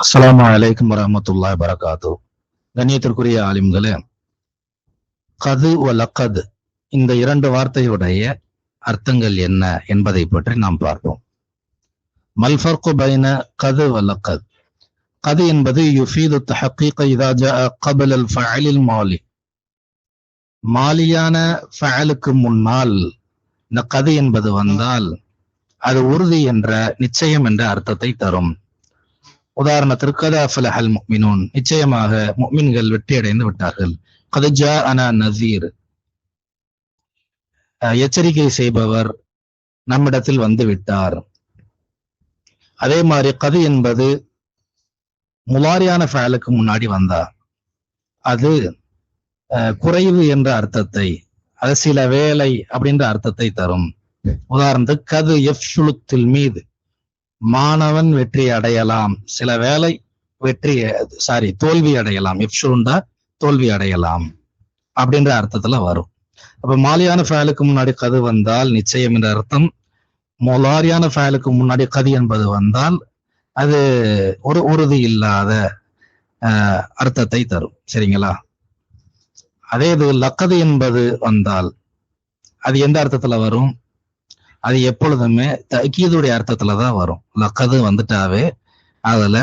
அஸ்ஸலாமு அலைக்கும் வரஹ்மத்துல்லாஹி வபரகாத்துஹு. கண்ணியத்திற்குரிய ஆலிம்களே, கது வ லக்கது இந்த இரண்டு வார்த்தையுடைய அர்த்தங்கள் என்ன என்பதை பற்றி நாம் பார்ப்போம். மல் ஃபர்கு பைன கது வ லக்கத். கது என்பது யுஃபீது தஹக்கீக இதா ஜாஅ கப்ல அல் ஃபஅலில் மாலி. மாலியான ஃபஅலுக்கு முன்னால் இந்த கது என்பது வந்தால் அது உறுதி என்ற, நிச்சயம் என்ற அர்த்தத்தை தரும். உதாரணத்திற்கு கத் அஃப்லஹல் முஃமினூன், நிச்சயமாக முஃமின்கள் வெற்றி அடைந்து விட்டார்கள். கத் ஜாஅனா நஸீர், எச்சரிக்கை செய்பவர் நம்மிடத்தில் வந்து விட்டார். அதே மாதிரி கது என்பது முலாரியான ஃபஅலுக்கு முன்னாடி வந்தா அது குறைவு என்ற அர்த்தத்தை, அது சில வேலை அப்படின்ற அர்த்தத்தை தரும். உதாரணத்துக்கு கது யஃப்ஷுலுத்தில் மீது, மாணவன் வெற்றி அடையலாம், சில வேலை தோல்வி அடையலாம். எஃப்ஷுலுண்டா தோல்வி அடையலாம் அப்படின்ற அர்த்தத்துல வரும். அப்ப மாலியான ஃபஅலுக்கு முன்னாடி கது வந்தால் நிச்சயம் என்ற அர்த்தம். முலாரியான ஃபஅலுக்கு முன்னாடி கது என்பது வந்தால் அது ஒரு உறுதி இல்லாத அர்த்தத்தை தரும். சரிங்களா? அதே இது லக்கது என்பது வந்தால் அது எந்த அர்த்தத்துல வரும்? அது எப்பொழுதுமே தக்கீதுடைய அர்த்தத்துலதான் வரும். லக்கது வந்துட்டாவே அதுல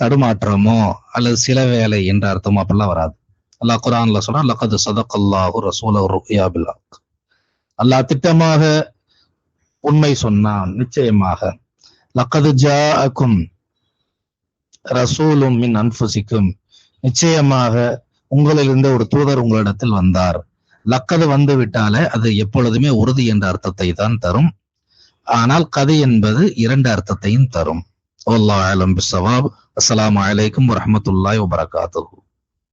தடுமாற்றமோ அல்லது சில வேலை என்ற அர்த்தமோ அப்படிலாம் வராது. அல்லாஹ் குர்ஆன்ல சொல்றான், லக்கது ஸதகல்லாஹு ரசூலஹு ருக்யா பில் ஹக். அல்லாஹ் திட்டமாக உண்மை சொன்னான், நிச்சயமாக. லக்கது ஜாஅக்கும் ரசூலும் மின் அன்ஃபுசிக்கும், நிச்சயமாக உங்களிலிருந்து ஒரு தூதர் உங்களிடத்தில் வந்தார். லக்கது வந்து விட்டாலே அது எப்பொழுதுமே உறுதி என்ற அர்த்தத்தை தான் தரும். ஆனால் கது என்பது இரண்டு அர்த்தத்தையும் தரும். வல்லாஹு அலம் பிஸ்ஸவாப். அஸ்ஸலாமு அலைக்கும் வரஹ்மத்துல்லாஹி வபரகாத்துஹு.